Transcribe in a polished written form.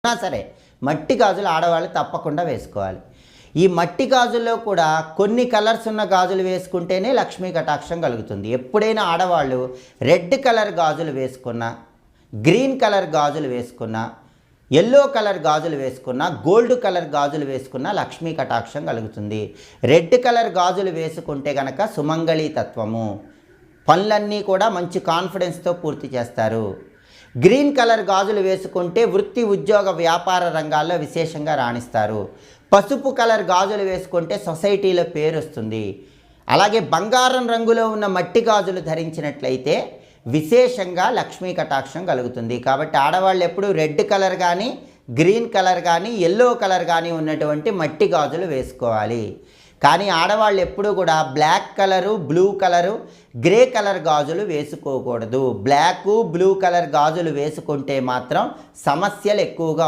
సరే మట్టి గాజులు ఆడవాళ్ళు తప్పకుండా వేసుకోవాలి. ఈ మట్టి గాజుల్లో కూడా కొన్ని కలర్స్ ఉన్న గాజులు వేసుకుంటేనే లక్ష్మీ కటాక్షం కలుగుతుంది. ఎప్పుడైనా ఆడవాళ్ళు రెడ్ కలర్ గాజులు వేసుకున్నా, గ్రీన్ కలర్ గాజులు వేసుకున్నా, ఎల్లో కలర్ గాజులు వేసుకున్నా, గోల్డ్ కలర్ గాజులు వేసుకున్నా లక్ష్మీ కటాక్షం కలుగుతుంది. రెడ్ కలర్ గాజులు వేసుకుంటే కనుక సుమంగళి తత్వము, పనులన్నీ కూడా మంచి కాన్ఫిడెన్స్తో పూర్తి చేస్తారు. గ్రీన్ కలర్ గాజులు వేసుకుంటే వృత్తి, ఉద్యోగ, వ్యాపార రంగాల్లో విశేషంగా రాణిస్తారు. పసుపు కలర్ గాజులు వేసుకుంటే సొసైటీలో పేరు వస్తుంది. అలాగే బంగారం రంగులో ఉన్న మట్టి గాజులు ధరించినట్లయితే విశేషంగా లక్ష్మీ కటాక్షం కలుగుతుంది. కాబట్టి ఆడవాళ్ళు ఎప్పుడు రెడ్ కలర్ కానీ, గ్రీన్ కలర్ కానీ, ఎల్లో కలర్ కానీ ఉన్నటువంటి మట్టి గాజులు వేసుకోవాలి. కానీ ఆడవాళ్ళు ఎప్పుడు కూడా black colour, blue colour, grey colour గాజులు వేసుకోకూడదు. బ్లాక్, బ్లూ కలర్ గాజులు వేసుకుంటే మాత్రం సమస్యలు ఎక్కువగా